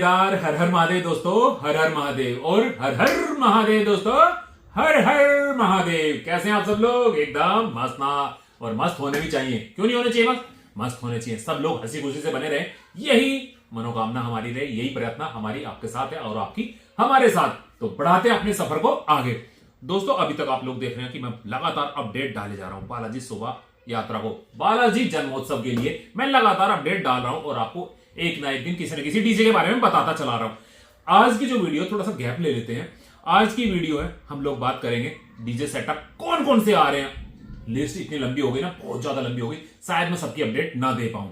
केदार। हर हर महादेव दोस्तों, हर हर महादेव। और हर हर महादेव दोस्तों, हर हर महादेव। कैसे हैं आप सब लोग? एकदम मस्त ना, और मस्त होने भी चाहिए। क्यों नहीं होने चाहिए? मस्त होने चाहिए। सब लोग हंसी खुशी से बने रहे, यही मनोकामना हमारी रहे, यही प्रार्थना हमारी आपके साथ है और आपकी हमारे साथ। तो बढ़ाते हैं अपने सफर को आगे। दोस्तों, अभी तक आप लोग देख रहे हैं कि मैं लगातार अपडेट डाले जा रहा हूं बालाजी शोभा यात्रा को, बालाजी जन्मोत्सव के लिए मैं लगातार अपडेट डाल रहा हूं और आपको एक ना एक दिन किसी न किसी डीजे के बारे में बताता चला रहा हूं। आज की जो वीडियो, थोड़ा सा गैप ले लेते हैं। आज की वीडियो है, हम लोग बात करेंगे डीजे सेटअप कौन कौन से आ रहे हैं। लिस्ट इतनी लंबी हो गई ना, बहुत ज्यादा लंबी हो गई, शायद मैं सबकी अपडेट ना दे पाऊं,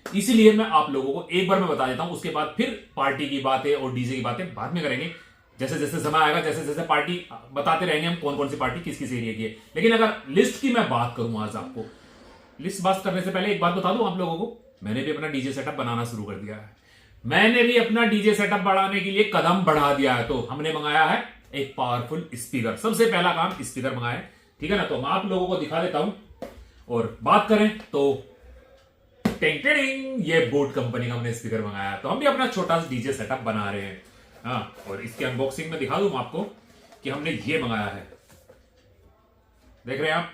इसीलिए मैं आप लोगों को एक बार मैं बता देता हूं। उसके बाद फिर पार्टी की बातें और डीजे की बातें बाद में करेंगे। जैसे जैसे समय आएगा, जैसे जैसे पार्टी बताते रहेंगे हम कौन कौन सी पार्टी किस किस एरिया की है। लेकिन अगर लिस्ट की मैं बात करूं, आज आपको लिस्ट बात करने से पहले एक बात बता दूं आप लोगों को, मैंने भी अपना डीजे सेटअप बनाना शुरू कर दिया है। मैंने भी अपना डीजे सेटअप बढ़ाने के लिए कदम बढ़ा दिया है। तो हमने मंगाया है एक पावरफुल स्पीकर। सबसे पहला काम स्पीकर मंगाया है, ठीक है ना। तो मैं आप लोगों को दिखा देता हूं। और बात करें तो टिंग टिंग, ये बोट कंपनी का हमने स्पीकर मंगाया है। तो हम भी अपना छोटा सा डीजे सेटअप बना रहे हैं। हाँ, और इसकी अनबॉक्सिंग में दिखा दूं आपको कि हमने ये मंगाया है। देख रहे हैं आप,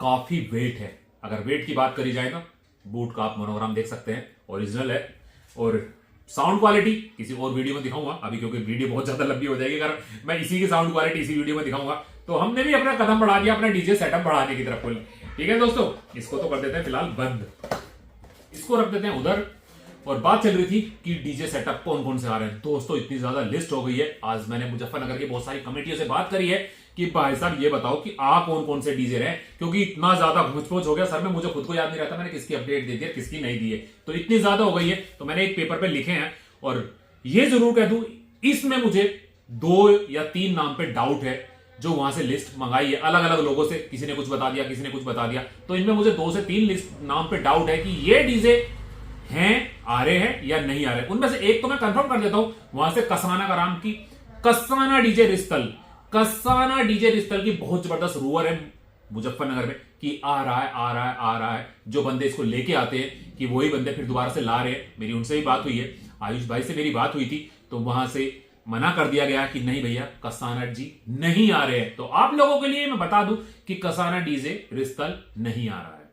काफी वेट है। अगर वेट की बात करी जाए ना, बूट का आप मोनोग्राम देख सकते हैं, ओरिजिनल है। और साउंड क्वालिटी किसी और वीडियो में दिखाऊंगा अभी, क्योंकि वीडियो बहुत ज्यादा लंबी हो जाएगी अगर मैं इसी की साउंड क्वालिटी इसी वीडियो में दिखाऊंगा। तो हमने भी अपना कदम बढ़ा दिया अपना डीजे सेटअप बढ़ाने की तरफ। ठीक है दोस्तों, इसको तो कर देते हैं फिलहाल बंद, इसको रख देते हैं उधर। और बात चल रही थी कि डीजे सेटअप कौन कौन से आ रहे हैं। दोस्तों, इतनी ज्यादा लिस्ट हो गई है। आज मैंने मुजफ्फरनगर की बहुत सारी कमेटियों से बात करी है कि भाई साहब ये बताओ कि आ कौन कौन से डीजे रहे, क्योंकि इतना ज्यादा घुसपोच हो गया सर में, मुझे खुद को याद नहीं रहता मैंने किसकी अपडेट दे दी है किसकी नहीं दी है। तो इतनी ज्यादा हो गई है, तो मैंने एक पेपर पे लिखे हैं। और ये जरूर कह दूं, इसमें मुझे 2 या 3 नाम पे डाउट है, जो वहां से लिस्ट मंगाई है अलग अलग लोगों से। किसी ने कुछ बता दिया, किसी ने कुछ बता दिया। तो इनमें मुझे 2 से 3 लिस्ट नाम पे डाउट है कि ये डीजे हैं, आ रहे हैं या नहीं आ रहे। उनमें से एक तो मैं कंफर्म कर देता हूं, वहां से कसाना का राम की कसाना डीजे रिस्तल, कसाना डीजे रिस्तल की बहुत जबरदस्त रूअर है मुजफ्फरनगर में कि आ रहा है आ रहा है आ रहा है। जो बंदे इसको लेके आते हैं कि वही बंदे फिर दोबारा से ला रहे हैं। मेरी उनसे भी बात हुई है, आयुष भाई से मेरी बात हुई थी, तो वहां से मना कर दिया गया कि नहीं भैया कसाना जी नहीं आ रहे हैं। तो आप लोगों के लिए मैं बता दूं कि कसाना डीजे रिस्तल नहीं आ रहा है,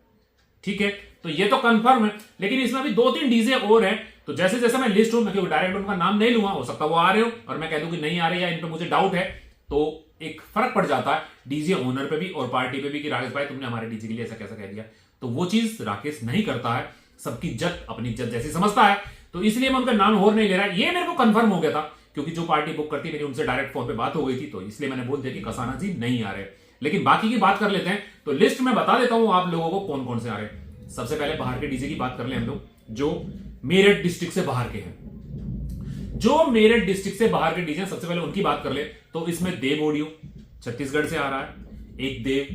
ठीक है। तो ये तो कंफर्म है। लेकिन इसमें भी 2-3 डीजे और हैं। तो जैसे जैसे मैं लिस्ट हूं, मैं क्योंकि डायरेक्ट उनका नाम नहीं लूंगा, हो सकता है वो आ रहे हो और मैं कह दूं कि नहीं आ रहे या इन पे मुझे डाउट है, तो एक फर्क पड़ जाता है डीजे ओनर पे भी और पार्टी पे भी कि राकेश भाई तुमने हमारे डीजे के लिए ऐसा कैसा कह दिया। तो वो चीज राकेश नहीं करता है, सबकी इज्जत अपनी इज्जत जैसी समझता है। तो इसलिए मैं उनका नाम और नहीं ले रहा। ये मेरे को कंफर्म हो गया था, क्योंकि जो पार्टी बुक करती मेरी उनसे डायरेक्ट फोन पे बात हो गई थी, तो इसलिए मैंने बोल दिया कि कसाना जी नहीं आ रहे। लेकिन बाकी की बात कर लेते हैं। तो लिस्ट में बता देता हूं आप लोगों को कौन कौन से आ रहे हैं। सबसे पहले बाहर के डीजे की बात कर ले हम लोग, जो मेरठ डिस्ट्रिक्ट से बाहर के हैं। जो मेरठ डिस्ट्रिक्ट से बाहर के डीजे, सबसे पहले उनकी बात कर ले। तो इसमें देव ऑडियो छत्तीसगढ़ से आ रहा है, एक देव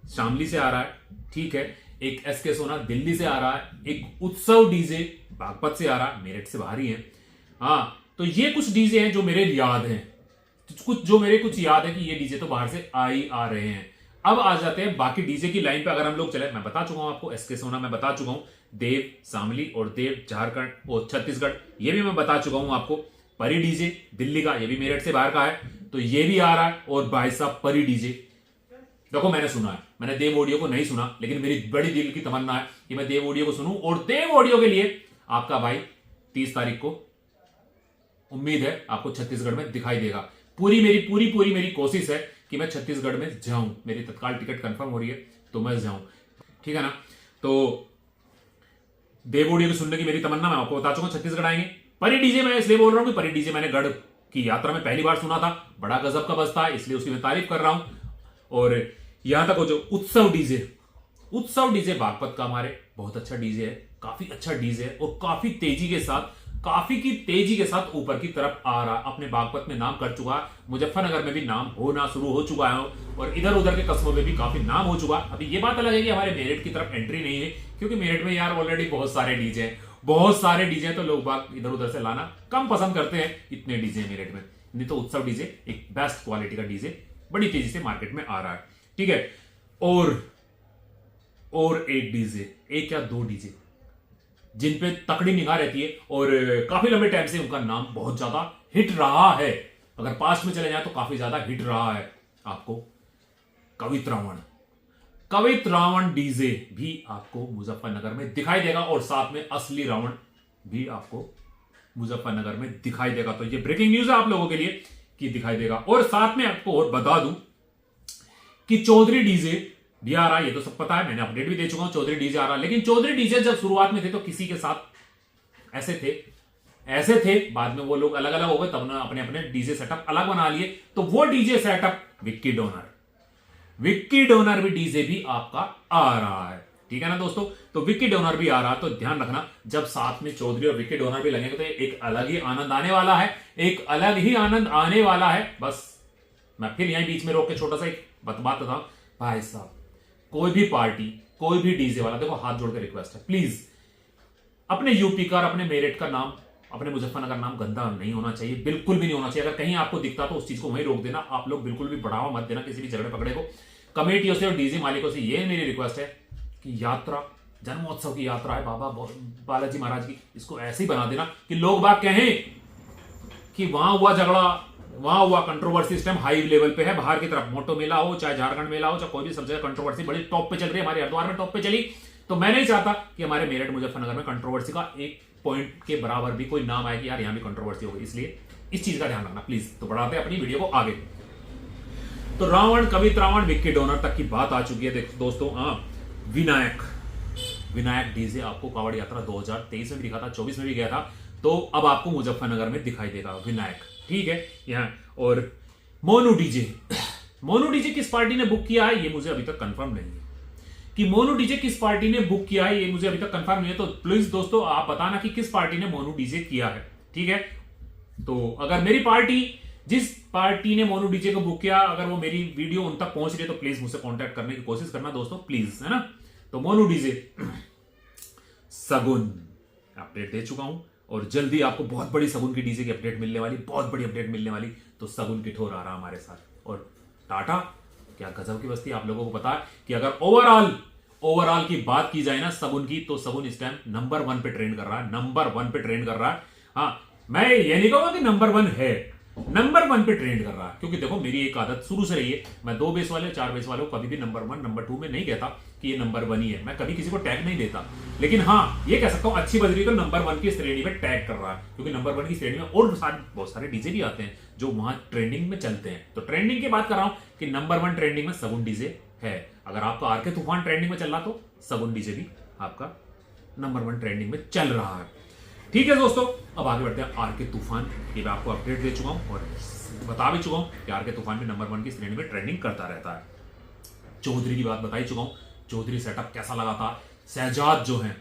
शामली से आ रहा है, ठीक है। एक एसके सोना दिल्ली से आ रहा है, एक उत्सव डीजे बागपत से आ रहा है, मेरठ से बाहर ही है। हाँ, तो ये कुछ डीजे हैं जो मेरे याद हैं, कुछ याद है कि ये डीजे तो बाहर से आ रहे हैं। अब आ जाते हैं बाकी डीजे की लाइन पे। अगर हम लोग चले, मैं बता चुका हूं आपको एसके सोना मैं बता चुका हूं, देव शामली और देव झारखंड और छत्तीसगढ़ ये भी मैं बता चुका हूं आपको। परी डीजे दिल्ली का, ये भी मेरठ से बाहर का है, तो ये भी आ रहा है। और भाई साहब परी डीजे, देखो मैंने सुना है, मैंने देव ऑडियो को नहीं सुना, लेकिन मेरी बड़ी दिल की तमन्ना है कि मैं देव ऑडियो को सुनूं। और देव ऑडियो के लिए आपका भाई 30 तारीख को उम्मीद है आपको छत्तीसगढ़ में दिखाई देगा। पूरी मेरी कोशिश है कि मैं छत्तीसगढ़ में जाऊं। मेरी तत्काल टिकट कंफर्म हो रही है तो मैं जाऊं, ठीक है ना। तो देव ऑडियो को सुनने की मेरी तमन्ना, मैं आपको बता चुका हूं छत्तीसगढ़ आएंगे। परी डीजे मैं इसलिए बोल रहा हूं कि परी डीजे मैंने गढ़ की यात्रा में पहली बार सुना था, बड़ा गजब का बजता है, इसलिए उसकी मैं तारीफ कर रहा हूं। और यहां तक हो जो उत्सव डीजे बागपत का हमारे बहुत अच्छा डीजे है, काफी अच्छा डीजे है और काफी तेजी के साथ ऊपर की तरफ आ रहा। अपने बागपत में नाम कर चुका, मुजफ्फरनगर में भी नाम होना शुरू हो चुका है और इधर उधर के कस्बों में भी काफी नाम हो चुका। अभी ये बात अलग है कि हमारे मेरठ की तरफ एंट्री नहीं है, क्योंकि मेरठ में यार ऑलरेडी बहुत सारे डीजे हैं, तो लोग बाग इधर उधर से लाना कम पसंद करते हैं। इतने डीजे हैं मेरठ में, नहीं तो उत्सव डीजे एक बेस्ट क्वालिटी का डीजे बड़ी तेजी से मार्केट में आ रहा है, ठीक है। और एक डीजे, एक या 2 डीजे जिन पे तकड़ी निगाह रहती है और काफी लंबे टाइम से उनका नाम बहुत ज्यादा हिट रहा है। अगर पास्ट में चले जाए तो काफी ज्यादा हिट रहा है आपको कवित रावण। कवित रावण डीजे भी आपको मुजफ्फरनगर में दिखाई देगा और साथ में असली रावण भी आपको मुजफ्फरनगर में दिखाई देगा। तो ये ब्रेकिंग न्यूज है आप लोगों के लिए कि दिखाई देगा। और साथ में आपको और बता दूं कि चौधरी डीजे भी आ रहा है, ये तो सब पता है, मैंने अपडेट भी दे चुका हूं, चौधरी डीजे आ रहा है। लेकिन चौधरी डीजे जब शुरुआत में थे तो किसी के साथ ऐसे थे, बाद में वो लोग अलग अलग हो गए, तब उन्होंने अपने अपने डीजे सेटअप अलग बना लिए। तो वो डीजे सेटअप विक्की डोनर भी डीजे भी आपका आ रहा है, ठीक है ना दोस्तों। तो विक्की डोनर भी आ रहा है, तो ध्यान रखना जब साथ में चौधरी और विक्की डोनर भी लगेंगे तो एक अलग ही आनंद आने वाला है, एक अलग ही आनंद आने वाला है। बस मैं फिर यहीं बीच में रोक के छोटा सा एक बात बताऊं, भाई साहब कोई भी पार्टी कोई भी डीजे वाला, देखो हाथ जोड़ के रिक्वेस्ट है, प्लीज अपने यूपी का और अपने मेरठ का नाम, अपने मुजफ्फरनगर नाम गंदा नहीं होना चाहिए, बिल्कुल भी नहीं होना चाहिए। अगर कहीं आपको दिखता तो उस चीज को वहीं रोक देना। आप लोग बिल्कुल भी बढ़ावा मत देना किसी भी झगड़े पकड़े को। कमेटियों से और डीजे मालिकों से ये मेरी रिक्वेस्ट है कि यात्रा जन्मोत्सव की यात्रा है बाबा बालाजी महाराज की, इसको ऐसे ही बना देना कि लोग बात कहें कि वहां हुआ झगड़ा, वहां हुआ कंट्रोवर्सी, इस टाइम हाई लेवल पे है। बाहर की तरफ मोटो मेला हो, चाहे झारखंड मेला हो, चाहे कोई भी, सब जगह कंट्रोवर्सी बड़ी टॉप पे चल रही है। हमारे हरिद्वार में टॉप पे चली, तो मैं नहीं चाहता कि हमारे मेरठ मुजफ्फरनगर में कंट्रोवर्सी का एक पॉइंट के बराबर भी कोई नाम आए कि यार यहां भी कंट्रोवर्सी होगी। इसलिए इस चीज का ध्यान रखना प्लीज। तो बढ़ाते हैं अपनी वीडियो को आगे। तो रावण, कवित रावण, विक्की डोनर तक की बात आ चुकी है। देखो दोस्तों, विनायक डीजे आपको कावड़ यात्रा 2023 में भी दिखा था, 24 में भी गया था, तो अब आपको मुजफ्फरनगर में दिखाई देगा विनायक, ठीक है यहाँ। और मोनू डीजे किस पार्टी ने बुक किया है ये मुझे अभी तक कंफर्म नहीं है, कि मोनू डीजे किस पार्टी ने बुक किया है ये मुझे अभी तक कंफर्म नहीं है। तो प्लीज दोस्तों आप बताना कि किस पार्टी ने मोनू डीजे किया है, ठीक है। तो अगर मेरी पार्टी, जिस पार्टी ने मोनू डीजे को बुक किया, अगर वो मेरी वीडियो उन तक पहुंच रही है तो प्लीज मुझसे कांटेक्ट करने की कोशिश करना दोस्तों, प्लीज, है ना। तो मोनू डीजे सगुन अपडेट दे चुका हूं और जल्दी आपको बहुत बड़ी सगुन की डीजे की अपडेट मिलने वाली, बहुत बड़ी अपडेट मिलने वाली। तो सगुन की ठोर आ रहा हमारे साथ। और टाटा क्या गजब की बस्ती, आप लोगों को पता है कि अगर ओवरऑल की बात की जाए ना सगुन की, तो सगुन इस टाइम नंबर 1 पे ट्रेंड कर रहा है, नंबर 1 पे ट्रेंड कर रहा है। हाँ, मैं ये नहीं कहूंगा कि नंबर 1 है, नंबर 1 पे ट्रेंड कर रहा है। क्योंकि देखो मेरी एक आदत शुरू से रही है, मैं 2 बेस वाले 4 बेस वाले को कभी भी नंबर 1 नंबर 2 में नहीं कहता कि ये नंबर 1 ही है, मैं कभी किसी को टैग नहीं देता। लेकिन हाँ ये कह सकता हूं अच्छी बज रही तो नंबर 1 की श्रेणी में टैग कर रहा है, क्योंकि नंबर 1 की श्रेणी में और बहुत सारे डीजे भी आते हैं जो वहां ट्रेंडिंग में चलते हैं। तो ट्रेंडिंग की बात कर रहा हूं कि नंबर 1 ट्रेंडिंग में सगुन डीजे है। अगर आपका आरके तूफान ट्रेंडिंग में चल रहा तो सगुन डीजे भी आपका नंबर 1 ट्रेंडिंग में चल रहा है, ठीक है दोस्तों। अब आगे बढ़ते हैं आरके तूफान की, मैं आपको अपडेट दे चुका हूं और बता भी चुका हूं कि आरके तूफान भी नंबर 1 की श्रेणी में ट्रेंडिंग करता रहता है। चौधरी की बात बता ही चुका हूं, चौधरी सेटअप कैसा लगा था। शहजाद जो है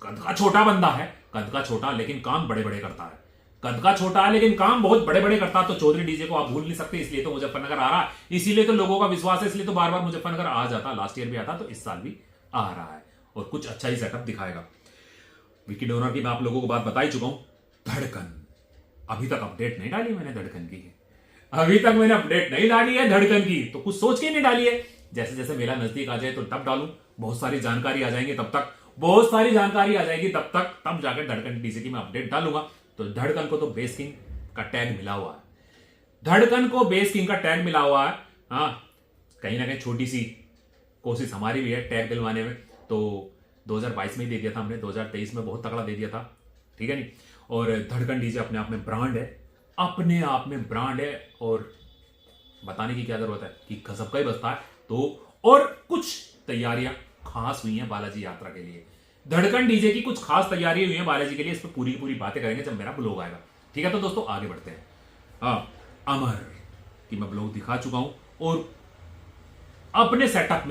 कद का छोटा बंदा है, कद का छोटा लेकिन काम बड़े बड़े करता है, कद का छोटा है लेकिन काम बहुत बड़े बड़े करता है। तो चौधरी डीजे को आप भूल नहीं सकते, इसलिए तो मुजफ्फरनगर आ रहा है, इसीलिए तो लोगों का विश्वास है, इसलिए तो बार बार मुजफ्फरनगर आ जाता। लास्ट ईयर भी आता तो इस साल भी आ रहा है और कुछ अच्छा ही सेटअप दिखाएगा। विक्की डोनर की मैं आप लोगों को बात बता ही चुका हूं। धड़कन अभी तक अपडेट नहीं डाली मैंने, धड़कन की अभी तक मैंने अपडेट नहीं डाली है धड़कन की, तो कुछ सोच के नहीं डाली है। जैसे जैसे मेला नजदीक आ जाए तो तब डालूं, बहुत सारी जानकारी आ जाएंगी तब तक, बहुत सारी जानकारी आ जाएगी तब जाकर धड़कन डीजे की मैं अपडेट डालूंगा। तो धड़कन को तो बेस किंग का टैग मिला हुआ है, धड़कन को बेस किंग का टैग मिला हुआ है। हाँ, कहीं ना कहीं छोटी सी कोशिश हमारी भी है टैग दिलवाने में। तो 2022 में ही दे दिया था हमने, 2023 में बहुत तगड़ा दे दिया था, ठीक है नहीं। और धड़कन डीजे अपने आप में ब्रांड है, अपने आप में ब्रांड है और बताने की क्या जरूरत है कि गजब का ही बजता है। तो और कुछ तैयारियां खास हुई हैं बालाजी यात्रा के लिए, धड़कन डीजे की कुछ खास तैयारियां हुई हैं बालाजी के लिए, इस पर पूरी पूरी बातें करेंगे जब मेरा ब्लॉग आएगा, ठीक है। तो दोस्तों आगे बढ़ते हैं। हाँ, अमर की मैं ब्लॉग दिखा चुका हूं और अपने सेटअप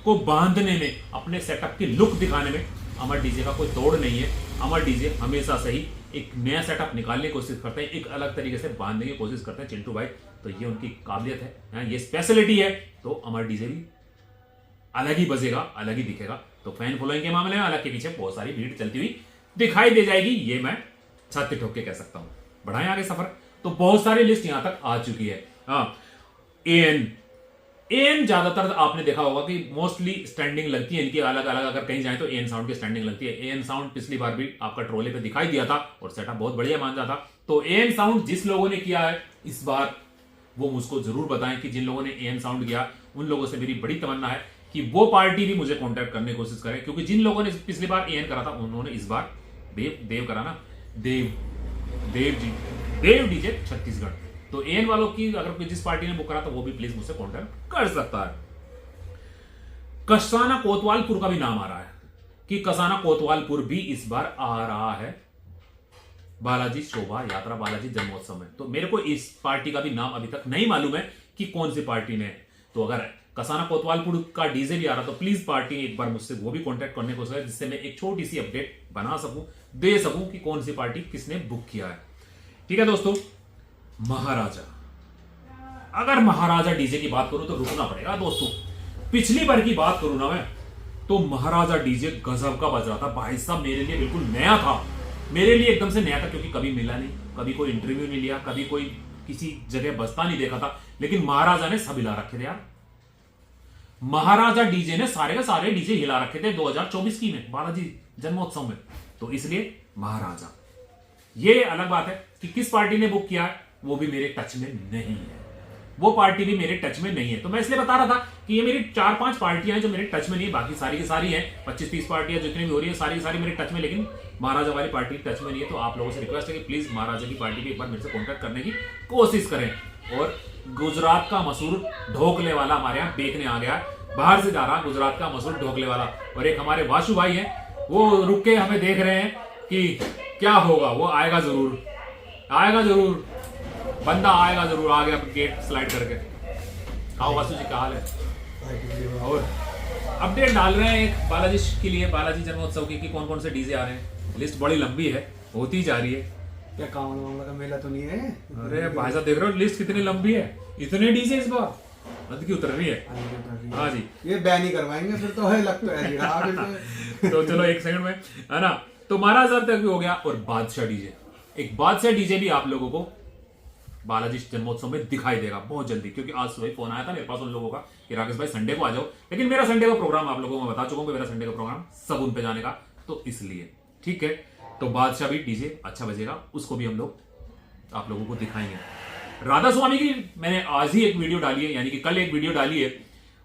को बांधने में, अपने सेटअप की लुक दिखाने में अमर डीजे का कोई तोड़ नहीं है। अमर डीजे हमेशा से ही एक नया सेटअप निकालने की कोशिश करते हैं, एक अलग तरीके से बांधने की कोशिश करते हैं चिंटू भाई, तो ये उनकी काबिलियत है, ये स्पेशलिटी है। तो अमर डीजे भी अलग ही बजेगा, अलग ही दिखेगा। तो फैन फॉलोइंग के मामले में अलग के पीछे बहुत सारी भीड़ चलती हुई दिखाई दे जाएगी, ये मैं छाती ठोक के कह सकता हूं। बढ़ाएं आगे सफर, तो बहुत सारी लिस्ट यहां तक आ चुकी है। हाँ, एन ज्यादातर आपने देखा होगा कि मोस्टली स्टैंडिंग लगती है इनकी, अलग अलग अगर कहीं जाए तो एन साउंड की स्टैंडिंग लगती है। एन साउंड पिछली बार भी आपका ट्रोले पे दिखाई दिया था और सेटअप बहुत बढ़िया मान जाता। तो एन साउंड जिस लोगों ने किया है इस बार वो मुझको जरूर बताएं कि जिन लोगों ने एन साउंड किया उन लोगों से मेरी बड़ी तमन्ना है कि वो पार्टी भी मुझे कॉन्टेक्ट करने की कोशिश करे, क्योंकि जिन लोगों ने पिछली बार एन करा था उन्होंने इस बार देव करा ना, देव डीजे छत्तीसगढ़। तो एन वालों की अगर जिस पार्टी ने बुक करा तो वो भी प्लीज मुझसे कॉन्टेक्ट कर सकता है। कसाना कोतवालपुर का भी नाम आ रहा है कि कसाना कोतवालपुर भी इस बार आ रहा है बालाजी शोभा यात्रा, बालाजी जन्मोत्सव में। तो मेरे को इस पार्टी का भी नाम अभी तक नहीं मालूम है कि कौन सी पार्टी ने। तो अगर कसाना कोतवालपुर का डीजे भी आ रहा तो प्लीज पार्टी एक बार मुझसे वो भी कांटेक्ट करने को सके, जिससे मैं एक छोटी सी अपडेट बना सकूं, दे सकूं कि कौन सी पार्टी किसने बुक किया है। ठीक है दोस्तों, महाराजा, अगर महाराजा डीजे की बात करूं तो रुकना पड़ेगा दोस्तों। पिछली बार की बात करूं ना मैं तो महाराजा डीजे गजब का बज रहा था भाई साहब, मेरे लिए बिल्कुल नया था, मेरे लिए एकदम से नया था, क्योंकि कभी मिला नहीं, कभी कोई इंटरव्यू नहीं लिया, कभी कोई किसी जगह बजता नहीं देखा था। लेकिन महाराजा ने सब हिला रखे थे यार, महाराजा डीजे ने सारे के सारे डीजे हिला रखे थे 2024 की में बालाजी जन्मोत्सव में। तो इसलिए महाराजा, ये अलग बात है कि किस पार्टी ने बुक किया है वो भी मेरे टच में नहीं है, वो पार्टी भी मेरे टच में नहीं है। तो मैं इसलिए बता रहा था कि ये मेरी 4-5 पार्टियां हैं जो मेरे टच में नहीं है, बाकी सारी की सारी हैं 25-30 पार्टियां जितनी भी हो रही है सारी की सारी मेरे टच में, लेकिन महाराजा वाली पार्टी टच में नहीं है। तो आप लोगों से रिक्वेस्ट है कि प्लीज महाराजा की पार्टी भी एक बार मेरे से कॉन्टेक्ट करने की कोशिश करें। और गुजरात का मसूर ढोकले वाला हमारे यहाँ बेचने आ गया, बाहर से जा रहा गुजरात का मसूर ढोकले वाला, और एक हमारे वाशु भाई है वो रुक के हमें देख रहे हैं कि क्या होगा। वो आएगा जरूर, आएगा जरूर, बंदा आएगा जरूर, आ गया गेट स्लाइड करके। आओ वासु जी, क्या हाल है? और अपडेट डाल रहे हैं एक बालाजी के लिए, बालाजी जन्मोत्सव की कि कौन कौन से डीजे आ रहे हैं। लिस्ट बड़ी लंबी है, होती जा रही है। क्या कांवड़ मामला का मेला तो नहीं है? अरे भाई साहब देख रहे हो लिस्ट कितनी लंबी है, इतने डीजे इस बार, हद की उतर रही है। हाँ जी, ये बैन ही करवाएंगे फिर तो, है लगता है। तो चलो एक सेकंड में, है ना। तो महाराज साहब तक भी हो गया, और बादशाह डीजे, एक बादशाह डीजे भी आप लोगों को बालाजी जन्मोत्सव में दिखाई देगा बहुत जल्दी, क्योंकि आज सुबह फोन आया था मेरे पास उन लोगों का कि राकेश भाई संडे को आ जाओ, लेकिन मेरा संडे का प्रोग्राम आप लोगों को मैं बता चुका हूं, मेरा संडे का प्रोग्राम सब उन पे जाने का, तो इसलिए ठीक है। तो बादशाह भी डीजे अच्छा बजेगा, उसको भी हम लोग आप लोगों को दिखाएंगे। राधा स्वामी की मैंने आज ही एक वीडियो डाली है, यानी कि कल एक वीडियो डाली है,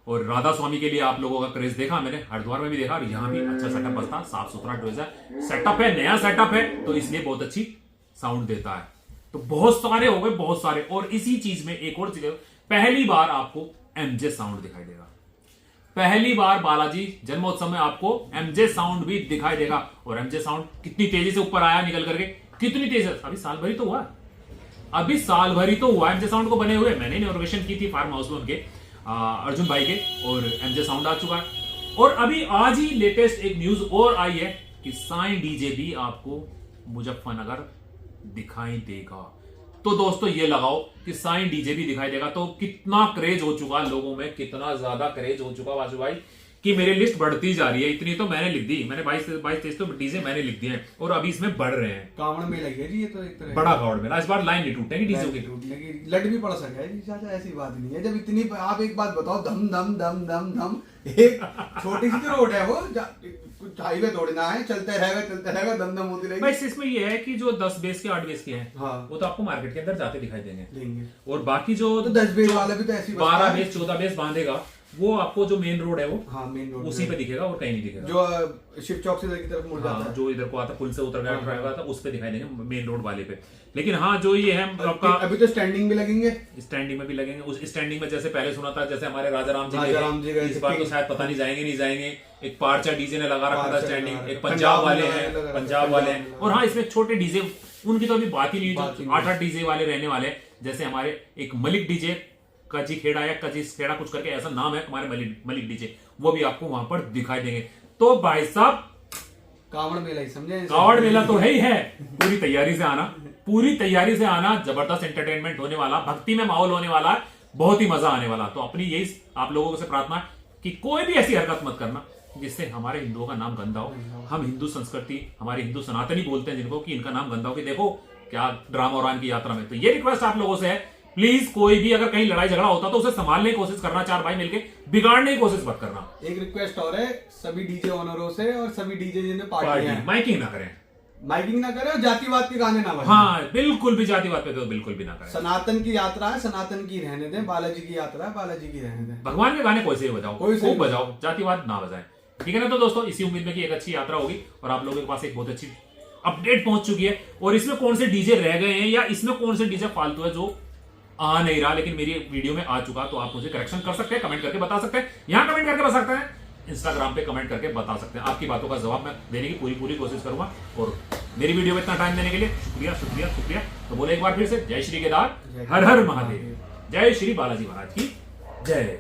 और राधा स्वामी के लिए आप लोगों का क्रेज देखा मैंने, हरिद्वार में भी देखा, और यहाँ भी अच्छा सेटअप बजता, साफ सुथरा सेटअप है, नया सेटअप है, तो इसलिए बहुत अच्छी साउंड देता है। तो बहुत सारे हो गए, बहुत सारे। और इसी चीज में एक और चीज, पहली बार आपको एमजे साउंड दिखाई देगा, पहली बार बालाजी जन्मोत्सव में आपको एमजे साउंड भी दिखाई देगा। और एमजे साउंड कितनी तेजी से ऊपर आया निकल करके, कितनी तेजी से, अभी साल भरी तो हुआ, अभी साल भरी तो हुआ एमजे साउंड को बने हुए। मैंने इनॉग्रेशन की थी फार्म हाउस में उनके, अर्जुन भाई के, और एमजे साउंड आ चुका है। और अभी आज ही लेटेस्ट एक न्यूज और आई है कि साई डीजे भी आपको मुजफ्फरनगर दिखाई देगा। तो दोस्तों ये लगाओ कि साई डीजे भी दिखाई देगा। तो कितना क्रेज हो चुका लोगों में, कितना ज्यादा क्रेज हो चुका वासु भाई कि मेरी लिस्ट बढ़ती जा रही है। इतनी तो मैंने लिख दी, मैंने 22-23 तो डीजे मैंने लिख दिए हैं, और अभी इसमें बढ़ रहे हैं। कांवड़ में लगी है जी, ये तो एक तरह बड़ा कांवड़ मेला, इस बार लाइन नहीं टूटेगी डीजे की, टूटने की लट भी पड़ सके जी चाचा, ऐसी बात नहीं है। जब इतनी, आप एक बात बताओ, धम धम धम धम धम, एक छोटी सी रोड है वो, कुछ हाईवे दौड़ना है, चलते रहेगा दम दम होती रहेगी। बस इसमें ये है कि जो 10 बेस के 8 बेस के हैं, हाँ, वो तो आपको मार्केट के अंदर जाते दिखाई देंगे, देंगे। और बाकी जो तो 10 बेस वाले भी तो ऐसी 12 बेस 14 बेस बांधेगा, वो आपको जो मेन रोड है वो, हाँ, मेन रोड उसी पे दिखेगा और कहीं नहीं दिखेगा। जो शिव चौक से इधर की तरफ मुड़ जाता है, जो इधर को आता, पुल से उतर गया ड्राइव आता, उस पे दिखाई देंगे मेन रोड वाले पे। लेकिन हाँ, जो ये है आपका, अभी तो स्टैंडिंग भी लगेंगे, स्टैंडिंग में भी लगेंगे। उस स्टैंडिंग में जैसे पहले सुना था, जैसे हमारे राजा राम जी गए, इस बार तो शायद पता नहीं जाएंगे नहीं जाएंगे। एक पार्चा डीजे ने लगा रखा था स्टैंडिंग, एक पंजाब वाले हैं, पंजाब वाले हैं, और हाँ इसमें छोटे डीजे, उनकी तो अभी बात ही नहीं, जो 8-8 डीजे वाले रहने वाले हैं। जैसे हमारे एक मलिक डीजे, कजी खेड़ा या कजी खेड़ा कुछ करके ऐसा नाम है हमारे मलिक डीजे, वो भी आपको वहां पर दिखाई देंगे। तो भाई साहब कांवड़ मेला ही समझे, कांवड़ मेला तो है ही है। पूरी तैयारी से आना, पूरी तैयारी से आना, जबरदस्त एंटरटेनमेंट होने वाला, भक्ति में माहौल होने वाला, बहुत ही मजा आने वाला। तो अपनी यही आप लोगों से प्रार्थना है कि कोई भी ऐसी हरकत मत करना जिससे हमारे हिंदुओं का नाम गंदा हो। हम हिंदू संस्कृति, हमारे हिंदू सनातनी बोलते हैं जिनको, कि इनका नाम गंदा हो कि देखो क्या ड्रामा हो रहा है इनकी यात्रा में। तो ये रिक्वेस्ट आप लोगों से है प्लीज कोई भी अगर कहीं लड़ाई झगड़ा होता तो उसे संभालने की कोशिश करना, चार भाई मिलके बिगाड़ने की कोशिश मत करना। एक रिक्वेस्ट और है सभी डीजे ओनरों से और सभी डीजे जिनमें पार्टी है, माइकिंग ना करें, माइकिंग ना करें और जातिवाद के गाने ना बजाएं। हाँ बिल्कुल भी जातिवाद पे तो बिल्कुल भी ना करें। सनातन की यात्रा है, सनातन की रहने दें। बालाजी की यात्रा है, बालाजी की रहने दें। भगवान के गाने कोई से भी बजाओ, कोई से खूब भी बजाओ, जातिवाद ना बजाएं। ठीक है ना। तो दोस्तों इसी उम्मीद में कि एक अच्छी यात्रा होगी और आप लोगों के पास एक बहुत अच्छी अपडेट पहुंच चुकी है। और इसमें कौन से डीजे रह गए हैं या इसमें कौन से डीजे फालतू है जो आ नहीं रहा लेकिन मेरी वीडियो में आ चुका, तो आप मुझे करेक्शन कर सकते हैं, कमेंट करके बता सकते हैं, यहां कमेंट करके बता सकते हैं, इंस्टाग्राम पे कमेंट करके बता सकते हैं। आपकी बातों का जवाब मैं देने की पूरी कोशिश करूंगा। और मेरी वीडियो में इतना टाइम देने के लिए शुक्रिया शुक्रिया शुक्रिया। तो बोले एक बार फिर से जय श्री केदार, हर हर महादेव, जय श्री बालाजी महाराज की जय।